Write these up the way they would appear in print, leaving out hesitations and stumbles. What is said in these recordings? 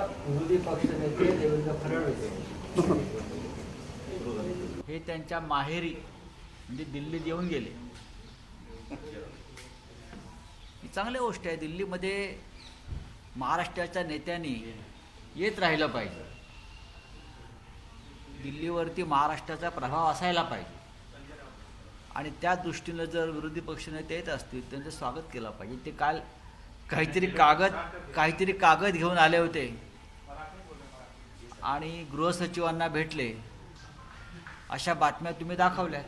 विरोधी पक्षनेते देवेंद्र फडणवीस हे त्यांच्या माहेरी म्हणजे दिल्लीत येऊन गेले. ही चांगली गोष्ट आहे. दिल्लीमध्ये महाराष्ट्राच्या नेत्यांनी येत राहिलं पाहिजे. दिल्लीवरती महाराष्ट्राचा प्रभाव असायला पाहिजे आणि त्या दृष्टीनं जर विरोधी पक्षनेते येत असतील त्यांचं स्वागत केलं पाहिजे. ते काल काहीतरी कागद घेऊन आले होते आणि गृहसचिवांना भेटले, अशा बातम्या तुम्ही दाखवू द्या.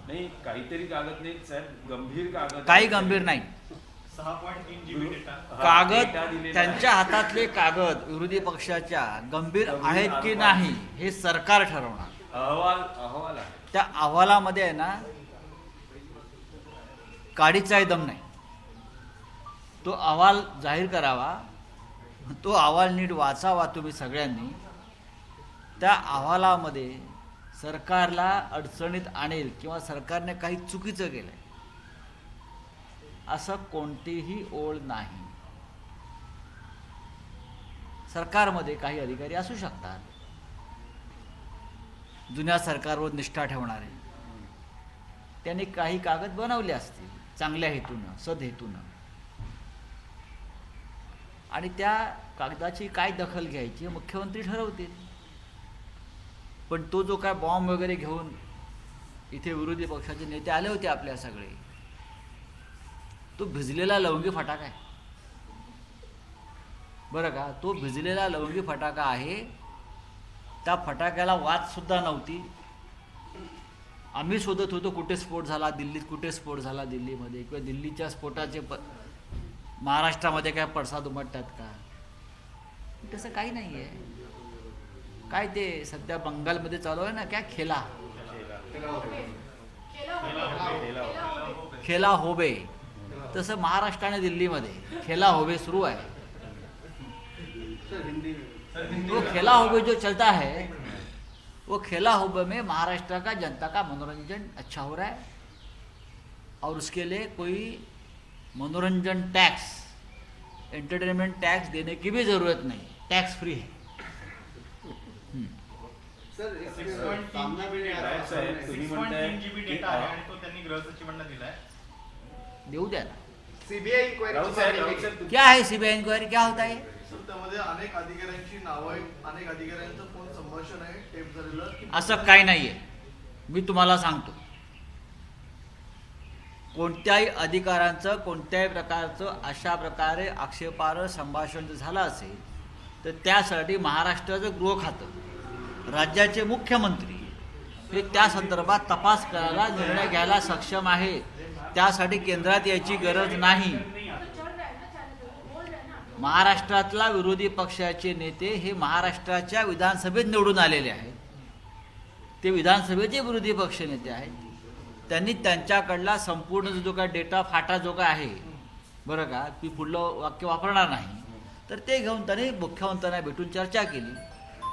नाही, काहीतरी कागद नाही साहेब, गंभीर कागद. काही गंभीर नाही. 6.3 GB डेटा कागद त्यांच्या हातातले कागद विरोधी पक्षाच्या गंभीर आहेत की नाही हे सरकार ठरवणार. अहवाल आहे. त्या अहवालामध्ये आहे ना काडीचाही दम नाही. तो अहवाल जाहीर करावा, तो अहवाल नीट वाचावा तुम्ही सगळ्यांनी. त्या अहवालामध्ये सरकारला अडचणीत आणेल किंवा सरकारने काही चुकीचं केलंय असं कोणतीही ओळ नाही. सरकारमध्ये काही अधिकारी असू शकतात जुन्या सरकारवर निष्ठा ठेवणारे, त्यांनी काही कागद बनवले असतील चांगल्या हेतूनं, सदहेतूनं, आणि त्या कागदाची काय दखल घ्यायची हे मुख्यमंत्री ठरवतील. पण तो जो काय बॉम्ब वगैरे घेऊन इथे विरोधी पक्षाचे नेते आले होते आपल्या सगळे, तो भिजलेला लवंगी फटाका आहे बरं का. तो भिजलेला लवंगी फटाका आहे. त्या फटाक्याला वाच सुद्धा नव्हती. आम्ही शोधत होतो कुठे स्फोट झाला दिल्लीत, कुठे स्फोट झाला दिल्लीमध्ये, किंवा दिल्लीच्या स्फोटाचे महाराष्ट्रामध्ये काय पडसाद उमटतात का. तसं काही नाही आहे. काय ते सध्या बंगालमध्ये चालू आहे ना, काय खेला होबे, तसं महाराष्ट्र आणि दिल्लीमध्ये खेला होबे सुरू आहे. वो खेला होबे जो चलता है, वो खेला होबे में महाराष्ट्र का जनता का मनोरंजन अच्छा हो रहा है और उसके लिए कोई मनोरंजन टैक्स, एंटरटेनमेंट टैक्स देने की भी ज़रूरत नहीं, टैक्स फ्री है. सर 6.3 GB डेटा आहे आणि तो त्यांनी गृहसचिवांना दिलाय. देऊ द्या ना. सीबीआई इंक्वायरी क्या है सीबीआई इंक्वायरी, क्या होता है? त्यामध्ये अनेक अधिकाऱ्यांची नावं आहेत, अनेक अधिकाऱ्यांचं फोन संभाषण आहे, टेप झालेलं. असं काही नाहीये. मी तुम्हाला सांगतो, कोणत्याही अधिकाऱ्यांचं कोणत्याही प्रकारचं अशा प्रकारे आक्षेपार्ह संभाषण जर झालं असेल तर त्यासाठी महाराष्ट्राचं गृह खातं, राज्याचे मुख्यमंत्री हे त्या संदर्भात तपास करायला, निर्णय घ्यायला सक्षम आहे. त्यासाठी केंद्रात यायची गरज नाही. महाराष्ट्रातला विरोधी पक्षाचे नेते हे महाराष्ट्राच्या विधानसभेत निवडून आलेले आहेत. ते विधानसभेचे विरोधी पक्ष नेते आहेत. त्यांनी त्यांच्याकडला संपूर्ण जो काय डेटा फाटा जो काय आहे बरं का, मी पुढलं वाक्य वापरणार नाही, तर ते घेऊन त्यांनी मुख्यमंत्र्यांना भेटून चर्चा केली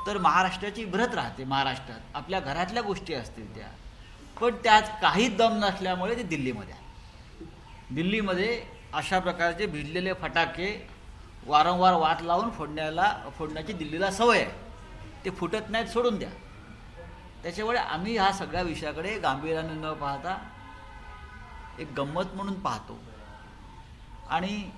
तर महाराष्ट्राची भ्रत राहते. महाराष्ट्रात आपल्या घरातल्या गोष्टी असतील त्या, पण त्यात काही दम नसल्यामुळे ते दिल्लीमध्ये अशा प्रकारचे भिजलेले फटाके वारंवार वाट लावून फोडण्याची दिल्लीला सवय आहे. ते फुटत नाहीत, सोडून द्या. त्याच्यामुळे आम्ही ह्या सगळ्या विषयाकडे गांभीर्याने न पाहता एक गंमत म्हणून पाहतो. आणि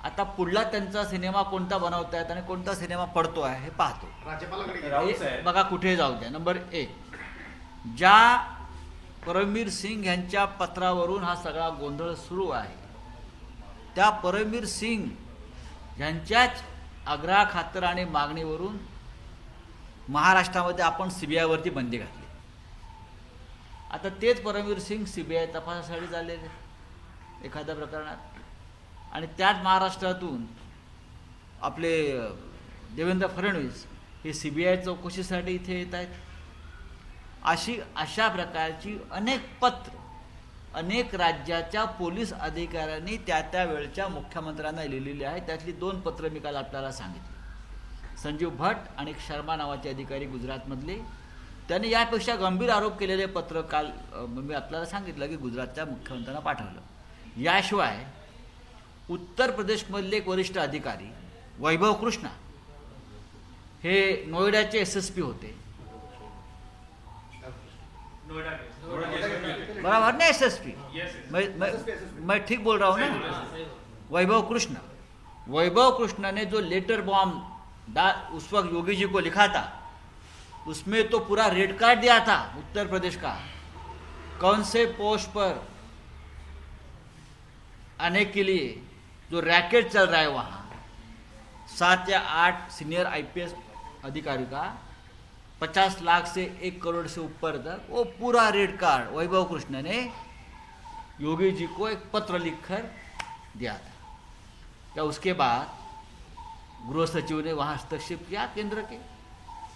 आता पुढला त्यांचा सिनेमा कोणता बनवतायत आणि कोणता सिनेमा पडतो आहे हे पाहतो. राज्यपालाकडे बघा कुठे जाऊ द्या. नंबर 1, ज्या परमवीर सिंग यांच्या पत्रावरून हा सगळा गोंधळ सुरू आहे, त्या परमवीर सिंग यांच्याच आग्रहाखातर आणि मागणीवरून महाराष्ट्रामध्ये आपण सीबीआयवरती बंदी घातली. आता तेच परमवीर सिंग सीबीआय तपासासाठी चाललेले एखाद्या प्रकरणात, आणि त्याच महाराष्ट्रातून आपले देवेंद्र फडणवीस हे सीबीआय चौकशीसाठी इथे येत आहेत. अशा प्रकारची अनेक पत्र अनेक राज्याच्या पोलीस अधिकाऱ्यांनी त्या वेळच्या मुख्यमंत्र्यांना लिहिलेली आहेत. त्यातली 2 पत्र मी काल आपल्याला सांगितली. संजीव भट आणि शर्मा नावाचे अधिकारी गुजरातमधले, त्यांनी यापेक्षा गंभीर आरोप केलेले पत्र काल मी आपल्याला सांगितलं की गुजरातच्या मुख्यमंत्र्यांना पाठवलं. याशिवाय उत्तर प्रदेशमधले एक वरिष्ठ अधिकारी वैभव कृष्णा हे नोएडाचे SSP होते, नोएडा बराबर ना SSP? यस मैं ठीक बोल रहा हूँ ना? वैभव कृष्णा ने जो लेटर बॉम्ब उस वक्त योगी जी को लिखा था, उसमें तो पूरा रेड कार्ड दिया था उत्तर प्रदेश का, कौन से पोस्ट पर आने के लिए जो रैकेट चल रहा है वहाँ 7 या 8 सीनियर IPS अधिकारी का 50 लाख से 1 करोड़ से ऊपर तक वो पूरा रेड कार्ड वैभव कृष्ण ने योगी जी को एक पत्र लिखकर दिया था। क्या उसके बाद गृह सचिव ने वहाँ हस्तक्षेप किया केंद्र के,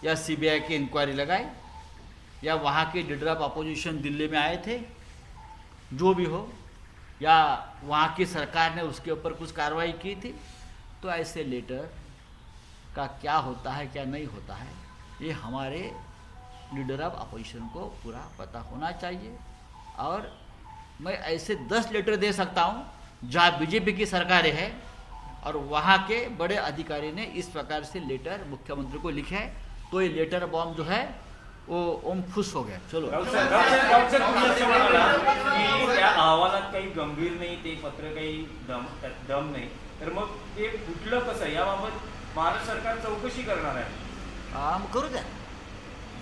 या CBI की इंक्वायरी लगाई, या वहाँ के लीडर ऑफ अपोजिशन दिल्ली में आए थे, जो भी हो, या वहाँ की सरकार ने उसके ऊपर कुछ कार्रवाई की थी? तो ऐसे लेटर का क्या होता है क्या नहीं होता है, ये हमारे लीडर ऑफ अपोजिशन को पूरा पता होना चाहिए। और मैं ऐसे 10 लेटर दे सकता हूँ जहाँ बीजेपी की सरकारें हैं और वहाँ के बड़े अधिकारी ने इस प्रकार से लेटर मुख्यमंत्री को लिखे है, तो ये लेटर बॉम्ब जो है वो ओम फुस हो गया। चलो राऊत सर, तुम्ही असं म्हणाला की त्या अहवालात काही गंभीर नाही, ते पत्र काही दम नाही, तर मग ते कुठलं कसं याबाबत महाराष्ट्र सरकार चौकशी करणार आहे? मग करू द्या।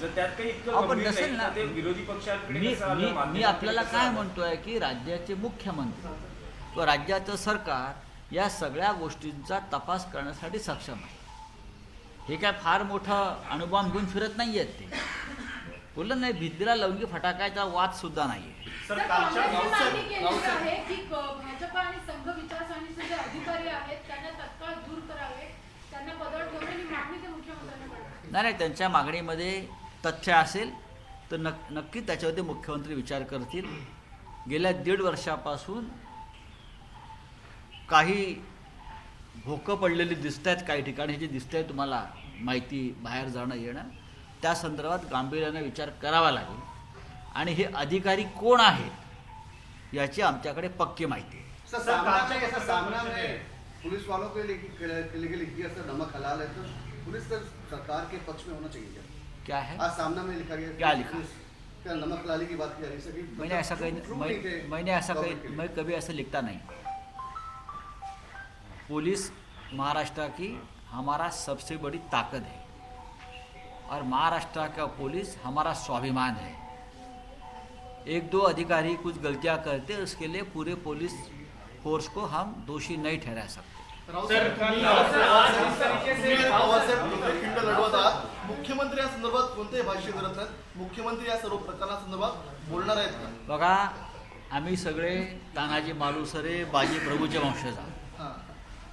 जर त्यात काही इतकं आपण गंभीर नसेल नाही ना, तर ते विरोधी पक्षाकडे मी कसं आलं, मी मी माध्यमांकडे आपल्याला कसं काय आलं? म्हणतोय की राज्याचे मुख्यमंत्री व राज्याचं सरकार या सगळ्या गोष्टींचा तपास करण्यासाठी सक्षम आहे। हे काय फार मोठं अणुबॉम्ब घेऊन फिरत नाही आहेत ते, बोललं नाही, भिंतीला लवंगी फटाकायचा वाद सुद्धा नाही आहे। सर तर कालच्या काँग्रेसने मागणी केलेली आहे की भाजप आणि संघ विचारसरणीचे जे अधिकारी आहेत त्यांना तत्काळ दूर करावे, त्यांना पदावर ठेवण्याची मागणी ते मुख्यमंत्र्यांनी करतात। नाही, त्यांच्या मागणीमध्ये तथ्य असेल तर नक्की त्याच्यावरती मुख्यमंत्री विचार करतील। गेल्या 1.5 वर्षापासून काही भोकं पडलेली दिसत आहेत काही ठिकाणी, हे जे दिसत आहे तुम्हाला माहिती बाहेर जाणं येणं, त्या संदर्भात गांभीर्याने विचार करावा लागेल। आणि हे अधिकारी कोण आहेत याची आमच्याकडे पक्की माहिती आहे। सर सामना में पुलिस वालों के लिए लिखी असर नमक हलाल है, तो पुलिस का सरकार के पक्ष में होना चाहिए क्या है? आज सामना में लिखा गया क्या लिखा? क्या नमक हलाली की बात की जा रही है सर? मैंने ऐसा कहीं मैं कभी ऐसा लिखता नहीं। पुलिस महाराष्ट्र की हमारा सबसे बड़ी ताकत है और महाराष्ट्र का पुलिस हमारा स्वाभिमान है। 1-2 अधिकारी कुछ गलतियां करते, उसके लिए पूरे पुलिस फोर्स को हम दोषी नहीं ठहरा सकते। खिंड लढवत आहात, मुख्यमंत्री या संदर्भात कोणतेही भाष्य करत नाहीत, मुख्यमंत्री या सर्व प्रकरणासंदर्भात बोलणार आहेत का? बघा, आम्ही सगळे तानाजी मालुसरे बाजी प्रभूचे वंशज आहोत।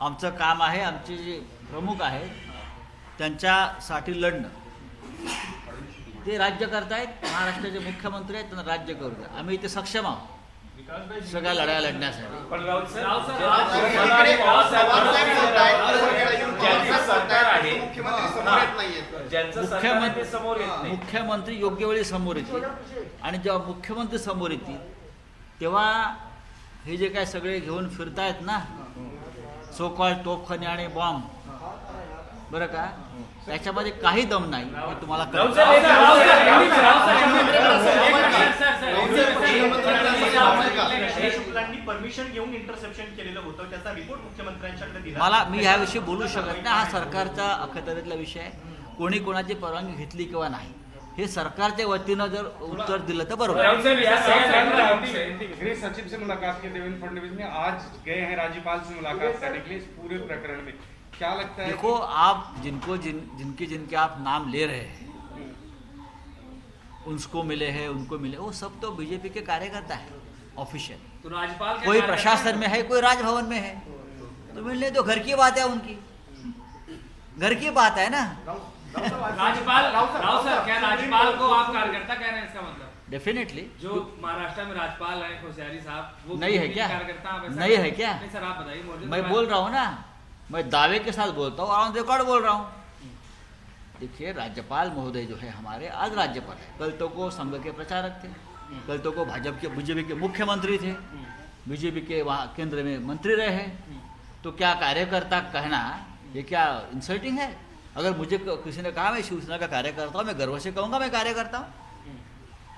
आमचं काम आहे, आमचे जे प्रमुख आहेत त्यांच्यासाठी लढणं। ते राज्य करतायत, महाराष्ट्राचे मुख्यमंत्री आहेत, त्यांना राज्य करू द्या। आम्ही इथे सक्षम आहोत सगळ्या लढाया लढण्यासाठी। पण राऊत सर, ज्यांचं सरकार आहे, ज्यांचं सरकार आहे ते समोर येत नाही। मुख्यमंत्री योग्य वेळी समोर येतील आणि जेव्हा मुख्यमंत्री समोर येतील तेव्हा हे जे काय सगळे घेऊन फिरतायत ना सो कॉल्ड तोफखाने आणि बॉम्ब, बरं का, त्याच्यामध्ये काही दम नाही हे तुम्हाला राऊत कळलं। जय शुक्लांनी परमिशन घेऊन इंटरसेप्शन केलेलं होतं, त्याचा रिपोर्ट मुख्यमंत्र्यांच्याकडे दिला। मी ह्याविषयी बोलू शकत नाही, हा सरकारचा अखत्यारीतला विषय आहे। कोणी कोणाची परवानगी घेतली किंवा नाही हे सरकारच्या वतीनं जर उत्तर दिलं तर बरोबर। राऊत साहेब, या गृह सचिव से मुलाकात की देवेंद्र फडणवीस ने आज गए हैं राज्यपाल से मुलाकात करने के लिए इस पूरे प्रकरण में, क्या लगता है? देखो, आप जिनके आप नाम ले रहे हैं, उनको मिले हैं, उनको मिले, वो सब तो बीजेपी के कार्यकर्ता है ऑफिशियल। तो राज्यपाल कोई प्रशासन में है, कोई राजभवन में है, तो मिलने तो घर की बात है, उनकी घर की बात है ना। राज्यपाल राव सर, क्या राज्यपाल को आप कार्यकर्ता कह रहे हैं? इसका मतलब डेफिनेटली। जो महाराष्ट्र में राज्यपाल है कोश्यारी साहब, वो नहीं है क्या? कार्यकर्ता आप ऐसा नहीं है क्या? नहीं सर, आप बताइए। मौजूद मैं बोल रहा हूँ ना, मैं दावे के साथ बोलता हूँ, ऑन रिकॉर्ड बोल रहा हूँ। देखिए, राज्यपाल महोदय जो है हमारे आज राज्यपाल है, कल तो को संघ के प्रचारक थे, कल तो को भाजपा के बीजेपी के मुख्यमंत्री थे, बीजेपी के वहाँ केंद्र में मंत्री रहे हैं, तो क्या कार्यकर्ता कहना ये क्या इंसल्टिंग है? अगर मुझे किसी ने कहा मैं शिवसेना का कार्यकर्ता हूँ, मैं गर्व से कहूँगा मैं कार्यकर्ता हूँ।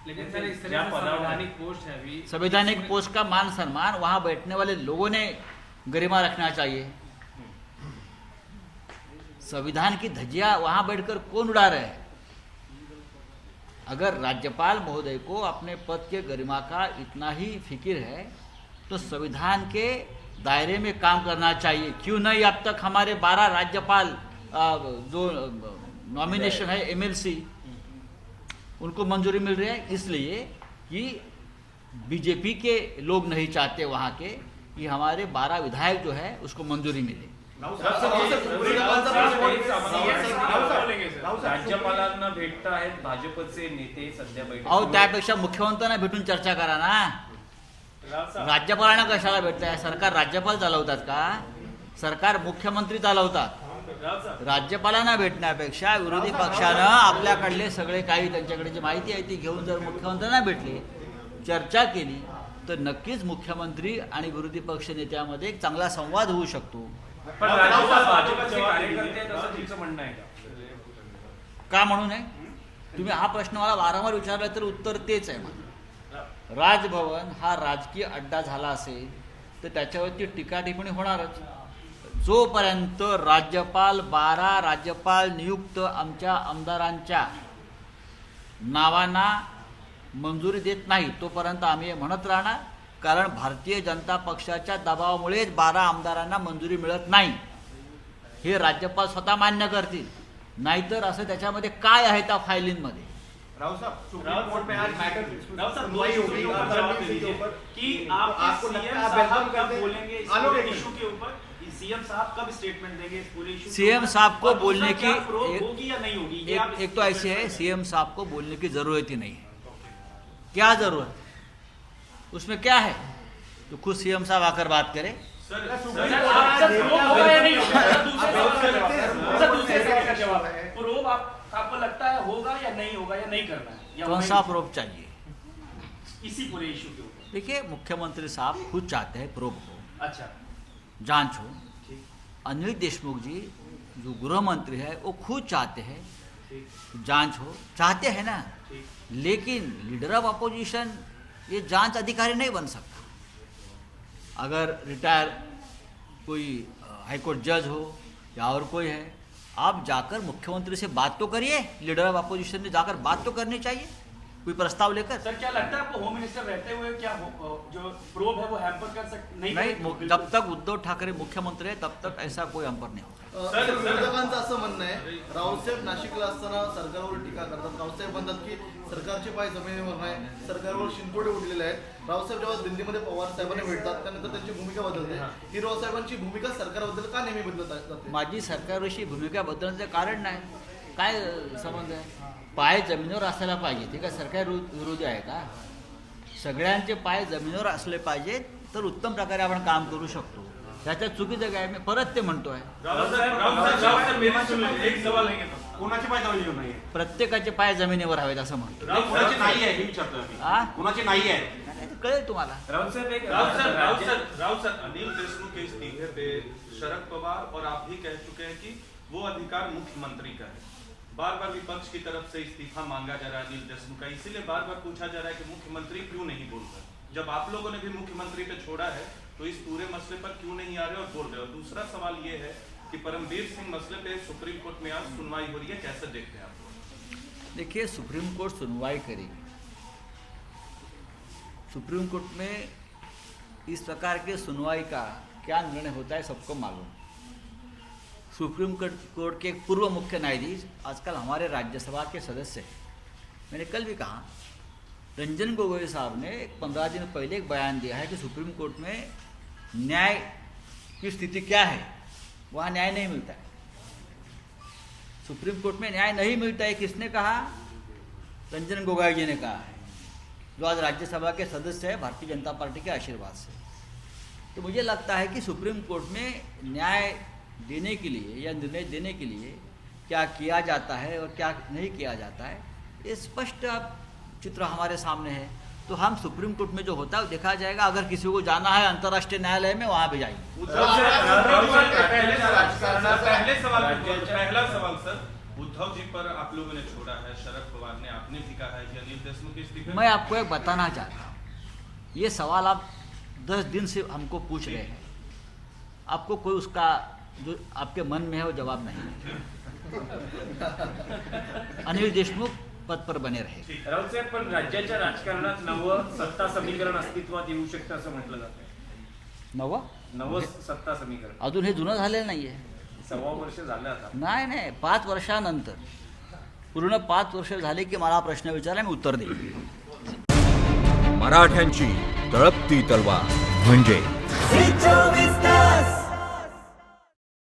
लेकिन सर इस ज्या तरह से पदावर- संवैधानिक पोस्ट है अभी, संवैधानिक पोस्ट का मान सम्मान वहां बैठने वाले लोगों ने गरिमा रखना चाहिए। संविधान की धज्जियां वहां बैठकर कौन उड़ा रहे हैं? अगर राज्यपाल महोदय को अपने पद के गरिमा का इतना ही फिक्र है तो संविधान के दायरे में काम करना चाहिए। क्यों नहीं अब तक हमारे 12 राज्यपाल जो नॉमिनेशन है एमएलसी उनको मंजूरी मिल रही है? इसलिए कि बीजेपी के लोग नहीं चाहते वहाँ के कि हमारे 12 विधायक जो है उसको मंजूरी मिले। राज्यपालांना भेटता आहेत भाजपचे नेते सध्या बैठक अहो त्यापेक्षा मुख्यमंत्र्यांना भेटून चर्चा करा ना। राज्यपालांना कशाला भेटताय? सरकार राज्यपाल चालवतात का? सरकार मुख्यमंत्री चालवतात। राज्यपालांना भेटण्यापेक्षा विरोधी पक्षानं आपल्याकडले सगळे काही त्यांच्याकडे जी माहिती आहे ती घेऊन जर मुख्यमंत्र्यांना भेटले, चर्चा केली तर नक्कीच मुख्यमंत्री आणि विरोधी पक्ष नेत्यामध्ये एक चांगला संवाद होऊ शकतो। पण राज्यपाल भाजपचे कार्यकर्ते आहेत असं तुमचं म्हणणं आहे का? का म्हणू नये? तुम्ही हा प्रश्न मला वारंवार विचारला तर उत्तर तेच आहे माझं। राजभवन हा राजकीय अड्डा झाला असेल तर त्याच्यावरती टीका टिप्पणी होणारच। जोपर्यंत राज्यपाल 12 राज्यपाल नियुक्त आमच्या आमदारांच्या नावांना मंजुरी देत नाही तोपर्यंत आम्ही हे म्हणत राहणार। कारण भारतीय जनता पक्षाच्या दबावामुळेच 12 आमदारांना मंजुरी मिळत नाही हे राज्यपाल स्वतः मान्य करतील। नाहीतर असं त्याच्यामध्ये काय आहे त्या फायलींमध्ये? राव साहब, सुप्रीम कोर्ट में आज मैटर सुनवाई होगी कि आपको सीएम साहब कब बोलेंगे इस पूरे इशू के ऊपर? सीएम साहब कब स्टेटमेंट देंगे इस पूरे इशू? सीएम साहब को बोलने की होगी या नहीं होगी? एक तो ऐसी है, सीएम साहब को बोलने की जरूरत ही नहीं है। क्या जरूरत? उसमें क्या है? तो खुद सीएम साहब आकर बात करें। प्रोब आपको लगता है होगा या नहीं होगा या नहीं करना है? कौन सा प्रोब चाहिए? इसी पूरे इशू के ऊपर। देखिए मुख्यमंत्री साहब खुद चाहते हैं प्रोब हो, अच्छा, जांच हो। अनिल देशमुख जी जो गृह मंत्री है वो खुद चाहते हैं जांच हो, चाहते हैं ना। लेकिन लीडर ऑफ अपोजिशन ये जांच अधिकारी नहीं बन सकता। अगर रिटायर कोई हाईकोर्ट जज हो या और कोई है, आप जाकर मुख्यमंत्री से बात तो करिए। लीडर ऑफ अपोजिशन ने जाकर बात तो करनी चाहिए कोई प्रस्ताव लेकर। सर क्या लगता है आपको होम मिनिस्टर रहते हुए क्या जो प्रोब है वो हैम्पर कर सकते नहीं, जब तक उद्धव ठाकरे मुख्यमंत्री है तब तक ऐसा कोई हैम्पर नहीं होगा। विरोधकांचं असं म्हणणं आहे, रावसाहेब नाशिकला असताना सरकारवर टीका करतात। रावसाहेब म्हणतात की सरकारचे पाय जमिनीवर नाही, सरकारवर शिंतोडे उडलेले आहेत। रावसाहेब जेव्हा दिल्लीमध्ये पवार साहेबांना भेटतात त्यानंतर त्यांची भूमिका बदलते। ही रावसाहेबांची भूमिका सरकारबद्दल का नेहमी बदलत जाते? माझी सरकारविषयी भूमिका बदलण्याचं कारण नाही, काय संबंध आहे? पाय जमिनीवर असायला पाहिजे, ते काय सरकार विरोधी आहे का? सगळ्यांचे पाय जमिनीवर असले पाहिजेत तर उत्तम प्रकारे आपण काम करू शकतो। त्याच्यात चुकीचं काय? मी परत ते म्हणतोय, एक सवाल आहे कोणाचे पाय जमिनीवर नाही? प्रत्येकाचे पाय जमिनीवर हवेत असं म्हणतो। कोणाचे नाही आहे हे विचारतोय आम्ही। कोणाचे नाही आहे? नाही, ते कळेल तुम्हाला। राऊत साहेब एक राउत सर, अनिल देशमुख के इस्तीफे पे शरद पवार और आप भी कह चुके हैं कि वो अधिकार मुख्यमंत्री का है। बार बार विपक्ष की तरफ से इस्तीफा मांगा जा रहा है अनिल देशमुख का, इसीलिए बार बार पूछा जा रहा है कि मुख्यमंत्री क्यों नहीं बोल रहे? जब आप लोगों ने भी मुख्यमंत्री पे छोड़ा है तो इस पूरे मसले पर क्यों नहीं आ रहे और बोल रहे? और दूसरा सवाल ये है कि परमवीर सिंह मसले पे सुप्रीम कोर्ट में आज सुनवाई हो रही है, कैसे देखते हैं आप? देखिए सुप्रीम कोर्ट सुनवाई करेगी। सुप्रीम कोर्ट में इस प्रकार के सुनवाई का क्या निर्णय होता है सबको मालूम। सुप्रीम कोर्ट के एक पूर्व मुख्य न्यायाधीश आजकल हमारे राज्यसभा के सदस्य हैं। मैंने कल भी कहा, रंजन गोगोई साहब ने 15 दिन पहले एक बयान दिया है कि सुप्रीम कोर्ट में न्याय की स्थिति क्या है, वहाँ न्याय नहीं मिलता है। सुप्रीम कोर्ट में न्याय नहीं मिलता है, किसने कहा? रंजन गोगोई जी ने कहा है, जो आज राज्यसभा के सदस्य है भारतीय जनता पार्टी के आशीर्वाद से। तो मुझे लगता है कि सुप्रीम कोर्ट में न्याय देने के लिए या निर्णय देने के लिए क्या किया जाता है और क्या नहीं किया जाता है, ये स्पष्ट चित्र हमारे सामने है। तो हम सुप्रीम कोर्ट में जो होता है वो देखा जाएगा। अगर किसी को जाना है अंतर्राष्ट्रीय न्यायालय में, वहाँ भी जाएंगे। पहला सवाल सर, उद्धव जी पर आप लोगों ने छोड़ा है, शरद पवार ने, आपने भी कहा है कि अनिल देशमुख इस्तीफे। मैं आपको एक बताना चाहता हूँ, ये सवाल आप 10 दिन से हमको पूछ रहे हैं, आपको कोई उसका जो आपके मन में है वो जवाब नहीं है। अनिल देशमुख पद पर बने रहे। राऊत साहेब, पण राज्याच्या राजकारणात नवं सत्ता समीकरण अस्तित्वात येऊ शकतं असं म्हटलं जातं. नवं सत्ता समीकरण अजून हे जुनं झालेलं नाहीये. 1.25 वर्ष झालं आता. नाही 5 वर्षानंतर, पूर्ण 5 वर्ष झाले की मला प्रश्न विचारला, मी उत्तर देईन. मराठ्यांची तळपती तलवार म्हणजे